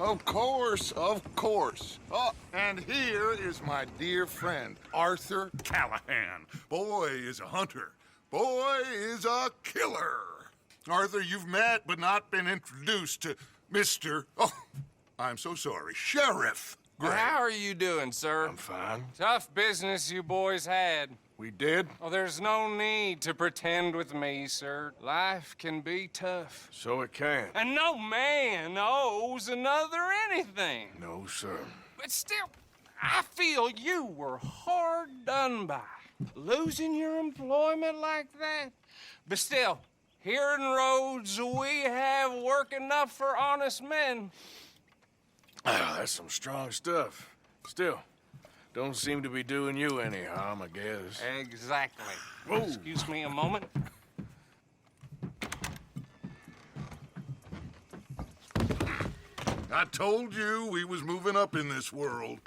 Of course, of course. Oh, and here is my dear friend, Arthur Callahan. Boy is a hunter. Boy is a killer. Arthur, you've met but not been introduced to Mr. Oh, I'm so sorry, Sheriff Gray. How are you doing, sir? I'm fine. Tough business you boys had. We did? Oh, there's no need to pretend with me, sir. Life can be tough. So it can. And no man owes another anything. No, sir. But still, I feel you were hard done by. Losing your employment like that. But still, here in Rhodes, we have work enough for honest men. That's some strong stuff. Still, don't seem to be doing you any harm, I guess. Exactly. Whoa. Excuse me a moment. I told you we was moving up in this world.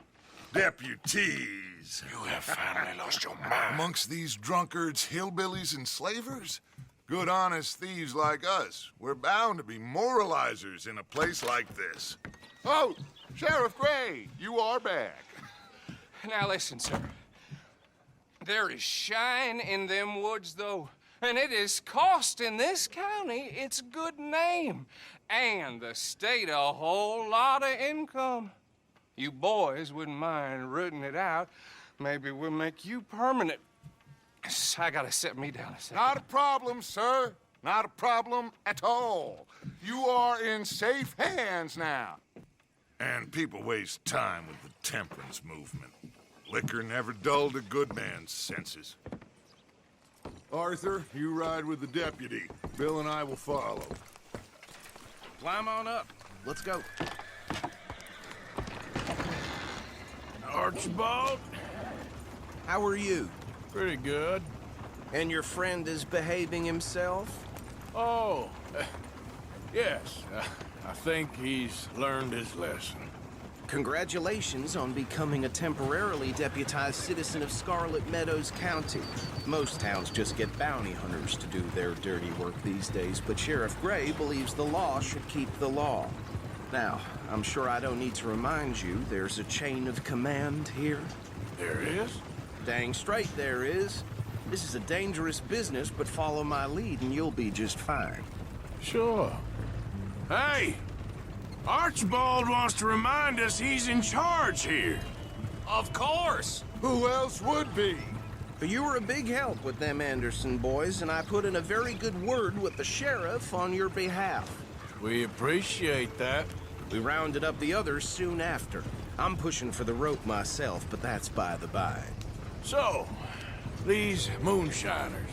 Deputies. You have finally lost your mind. Amongst these drunkards, hillbillies, and slavers? Good, honest thieves like us. We're bound to be moralizers in a place like this. Oh, Sheriff Gray, you are back. Now listen, sir. There is shine in them woods, though, and it is costing this county its good name and the state a whole lot of income. You boys wouldn't mind rooting it out. Maybe we'll make you permanent. I gotta set me down a second. Not a problem, sir. Not a problem at all. You are in safe hands now. And people waste time with the temperance movement. Liquor never dulled a good man's senses. Arthur, you ride with the deputy. Bill and I will follow. Climb on up. Let's go. Archibald? How are you? Pretty good. And your friend is behaving himself? Oh, yes. I think he's learned his lesson. Congratulations on becoming a temporarily deputized citizen of Scarlett Meadows County. Most towns just get bounty hunters to do their dirty work these days, but Sheriff Gray believes the law should keep the law. Now, I'm sure I don't need to remind you there's a chain of command here. There is? Dang straight there is. This is a dangerous business, but follow my lead and you'll be just fine. Sure. Hey! Archibald wants to remind us he's in charge here. Of course. Who else would be? You were a big help with them Anderson boys, and I put in a very good word with the sheriff on your behalf. We appreciate that. We rounded up the others soon after. I'm pushing for the rope myself, but that's by the by. So, these moonshiners.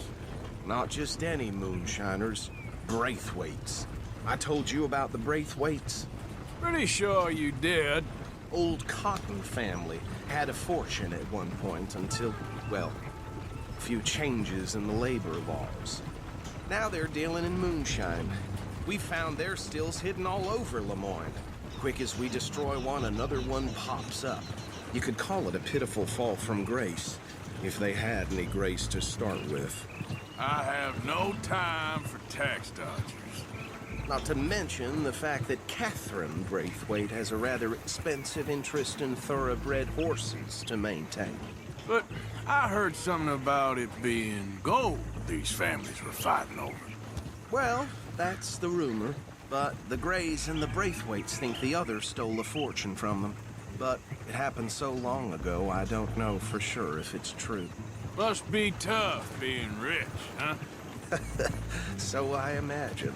Not just any moonshiners, Braithwaites. I told you about the Braithwaites. Pretty sure you did. Old Cotton family had a fortune at one point until, well, a few changes in the labor laws. Now they're dealing in moonshine. We found their stills hidden all over Lemoyne. Quick as we destroy one, another one pops up. You could call it a pitiful fall from grace, if they had any grace to start with. I have no time for tax dodgers. Not to mention the fact that Catherine Braithwaite has a rather expensive interest in thoroughbred horses to maintain. But I heard something about it being gold these families were fighting over. Well, that's the rumor. But the Grays and the Braithwaites think the others stole a fortune from them. But it happened so long ago, I don't know for sure if it's true. Must be tough being rich, huh? So I imagine.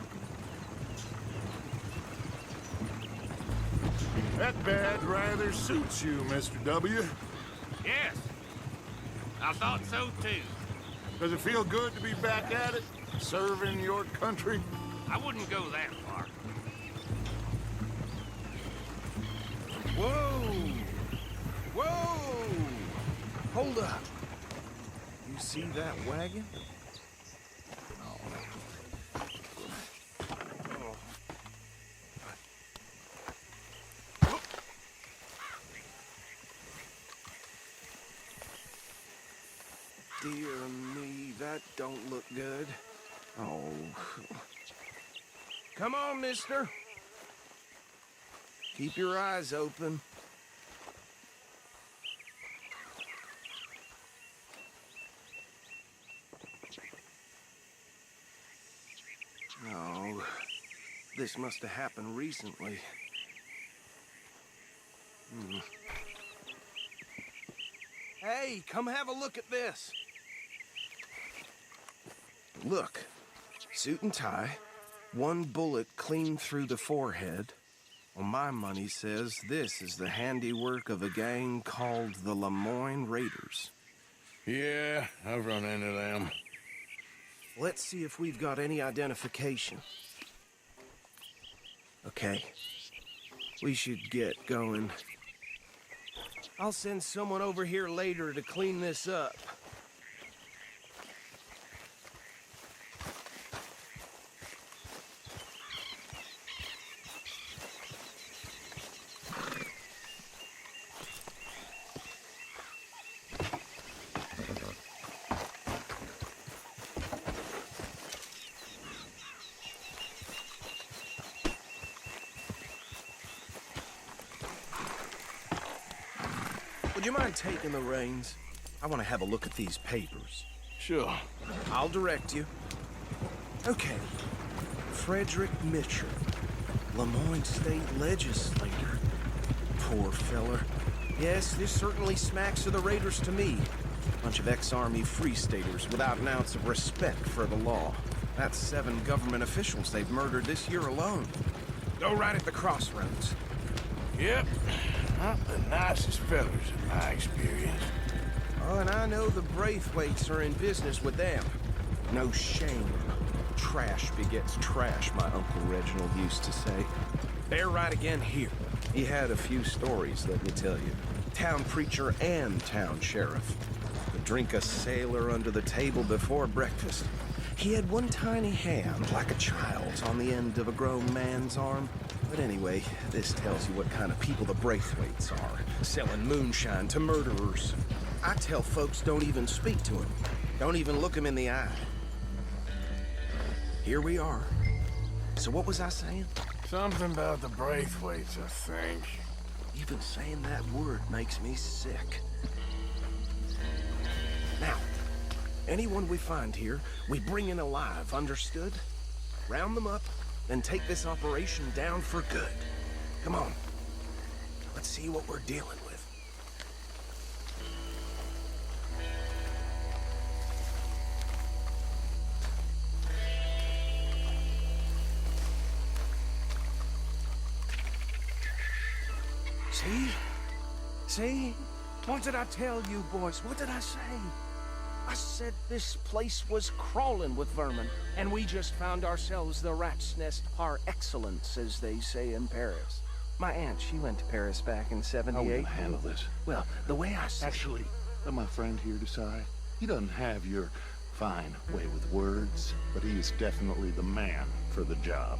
That badge rather suits you, Mr. W. Yes, I thought so too. Does it feel good to be back at it, serving your country? I wouldn't go that far. Whoa! Whoa! Hold up. You see that wagon? Dear me, that don't look good. Oh. Come on, mister. Keep your eyes open. Oh, this must have happened recently. Hey, come have a look at this. Look, suit and tie, one bullet clean through the forehead. Well, my money says this is the handiwork of a gang called the Lemoyne Raiders. Yeah, I've run into them. Let's see if we've got any identification. Okay, we should get going. I'll send someone over here later to clean this up. Would you mind taking the reins? I want to have a look at these papers. Sure. I'll direct you. Okay. Frederick Mitchell, Lemoyne State Legislator. Poor feller. Yes, this certainly smacks of the Raiders to me. Bunch of ex-Army Free Staters without an ounce of respect for the law. That's 7 government officials they've murdered this year alone. Go right at the crossroads. Yep. Not the nicest fellas in my experience. Oh, and I know the Braithwaites are in business with them. No shame. Trash begets trash, my Uncle Reginald used to say. They're right again here. He had a few stories, let me tell you. Town preacher and town sheriff. Could drink a sailor under the table before breakfast. He had one tiny hand, like a child's, on the end of a grown man's arm. But anyway, this tells you what kind of people the Braithwaites are. Selling moonshine to murderers. I tell folks don't even speak to him. Don't even look him in the eye. Here we are. So what was I saying? Something about the Braithwaites, I think. Even saying that word makes me sick. Now, anyone we find here, we bring in alive, understood? Round them up, then take this operation down for good. Come on. Let's see what we're dealing with. See? See? What did I tell you, boys? What did I say? I said this place was crawling with vermin, and we just found ourselves the rat's nest par excellence, as they say in Paris. My aunt, she went to Paris back in How '78. we gonna handle this? Well, the way I see Actually, let my friend here decide. He doesn't have your fine way with words, but he is definitely the man for the job.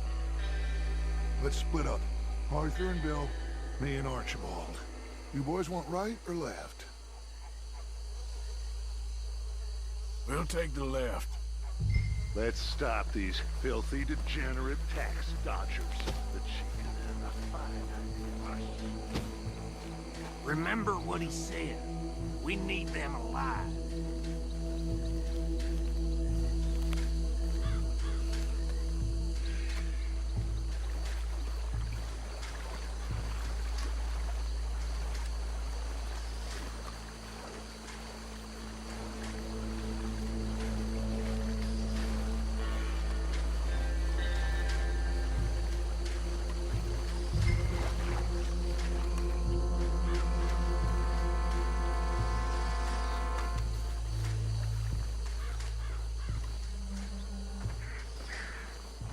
Let's split up. Arthur and Bill, me and Archibald. You boys want right or left? We'll take the left. Let's stop these filthy, degenerate tax dodgers. The chicken and the fine. Remember what he said. We need them alive.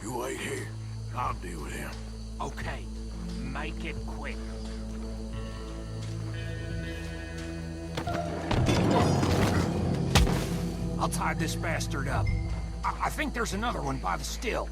You wait here. I'll deal with him. Okay, make it quick. I'll tie this bastard up. I think there's another one by the still.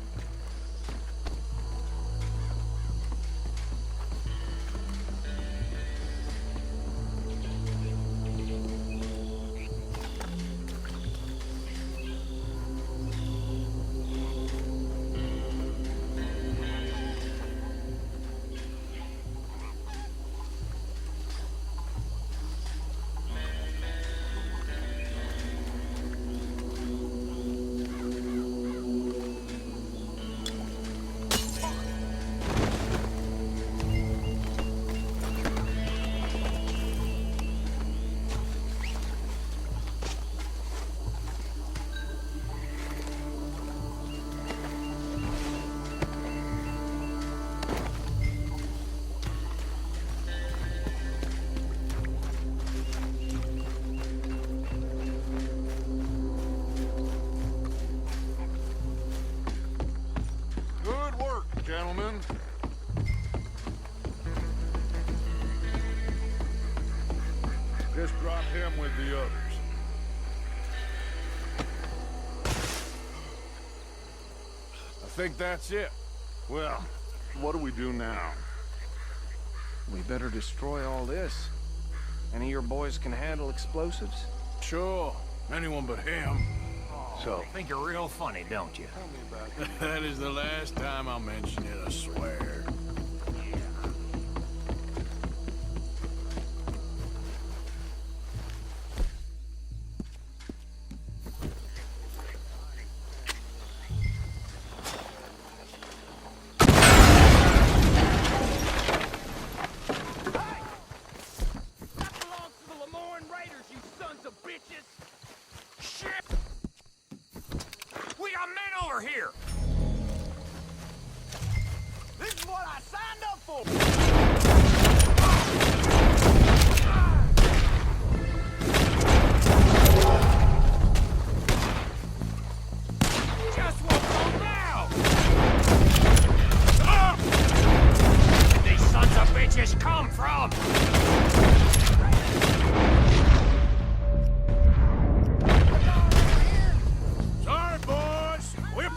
Just drop him with the others. I think that's it. Well, what do we do now? We better destroy all this. Any of your boys can handle explosives? Sure. Anyone but him. So, think you're real funny, don't you? That is the last time I'll mention it, I swear. Here! This is what I signed up for! Just won't go now! Where these sons of bitches come from? Sorry, boys. We're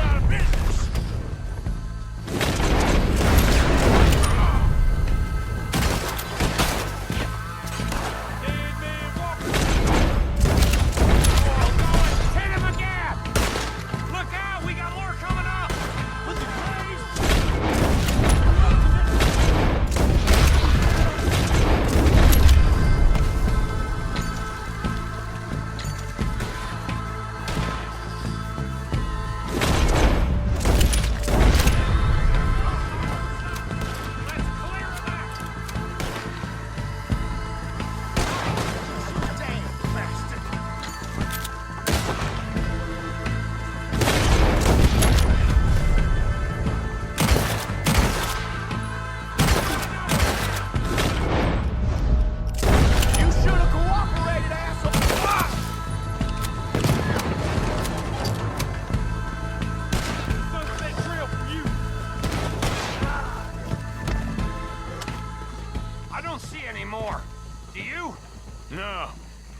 out of business. Dead man walking. Oh, hit him again! Look out, we got more coming up! Look at No,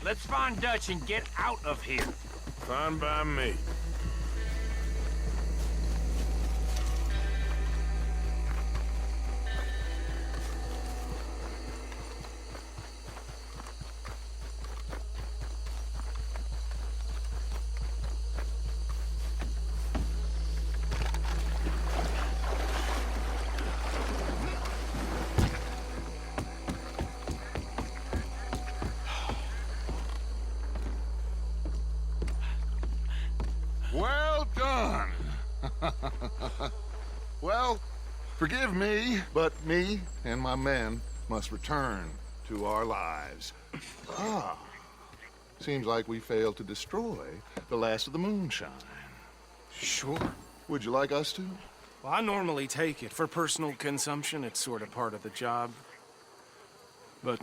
Let's find Dutch and get out of here. fine by me. Well done. Well, forgive me, but me and my men must return to our lives. Ah, seems like we failed to destroy the last of the moonshine. Sure. Would you like us to? Well, I normally take it. For personal consumption, it's sort of part of the job. But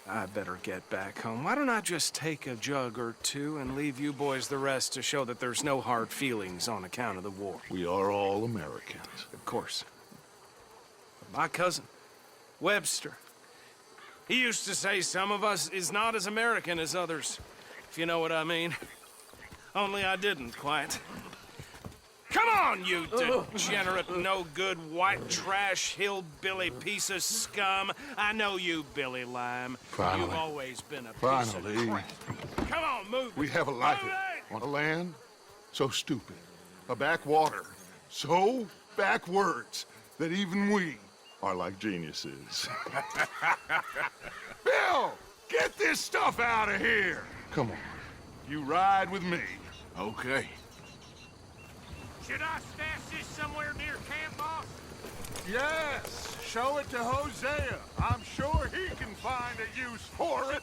I better get back home. Why don't I just take a jug or two and leave you boys the rest to show that there's no hard feelings on account of the war? We are all Americans. Of course. My cousin, Webster, he used to say some of us is not as American as others, if you know what I mean. Only I didn't quite. Come on, you degenerate, no-good, white trash, hillbilly piece of scum. I know you, Billy Lime. Finally. You've always been a piece Finally. of crap. Come on, move. We have a life Move it! on a land so stupid, a backwater so backwards that even we are like geniuses. Bill, get this stuff out of here. Come on, you ride with me. Okay. Should I stash this somewhere near camp, boss? Yes, show it to Hosea. I'm sure he can find a use for it.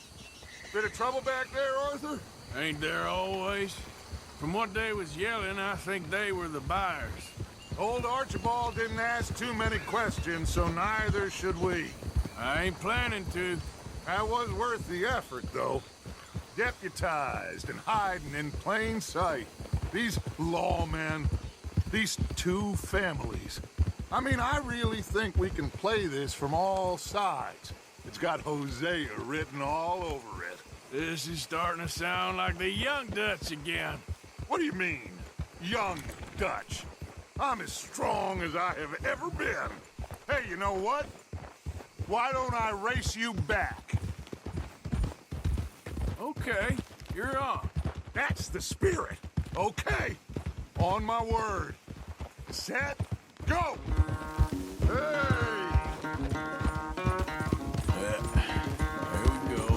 Bit of trouble back there, Arthur? Ain't there always? From what they was yelling, I think they were the buyers. Old Archibald didn't ask too many questions, so neither should we. I ain't planning to. That was worth the effort, though. Deputized and hiding in plain sight. These lawmen, these two families. I mean, I really think we can play this from all sides. It's got Hosea written all over it. This is starting to sound like the Young Dutch again. What do you mean, young Dutch? I'm as strong as I have ever been. Hey, you know what? Why don't I race you back? Okay, you're on. That's the spirit. Okay, on my word. Set, go! Hey! Here we go.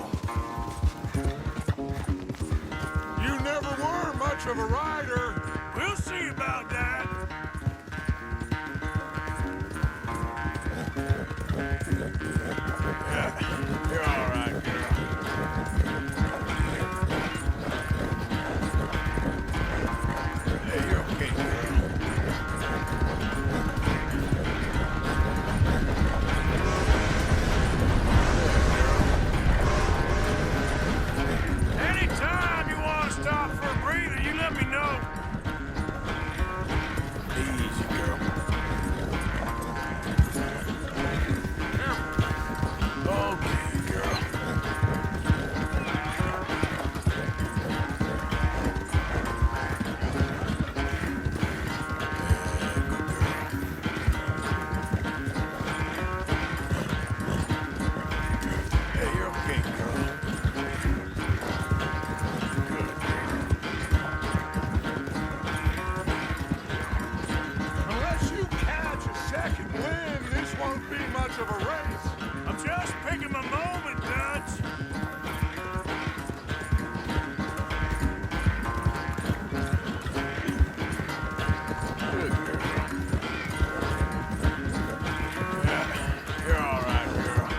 You never were much of a rider. We'll see about that. Yeah, you're all right, girl. Hey, you're okay, girl. Anytime you want to stop for a breather, you let me know. Easy, girl. Okay, girl. Hey, you're okay, girl. Unless you catch a second wind, this won't be much of a race. I'm just picking my moment, Dutch. Good girl. Yeah, you're all right, girl.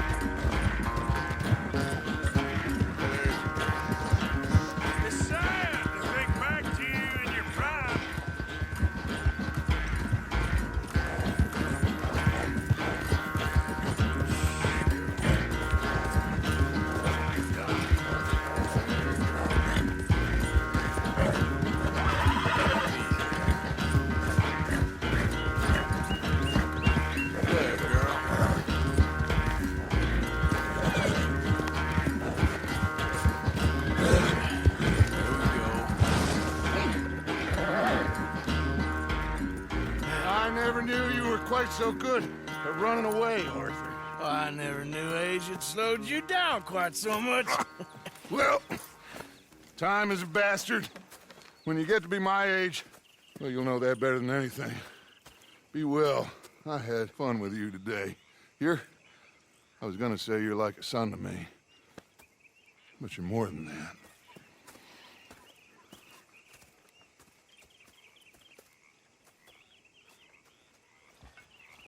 It's sad to think back to you in your prime. There, girl. There we go. I never knew you were quite so good at running away, Arthur. Well, I never knew age had slowed you down quite so much. Well, time is a bastard. When you get to be my age, well, you'll know that better than anything. Be well. I had fun with you today. I was gonna say you're like a son to me. But you're more than that.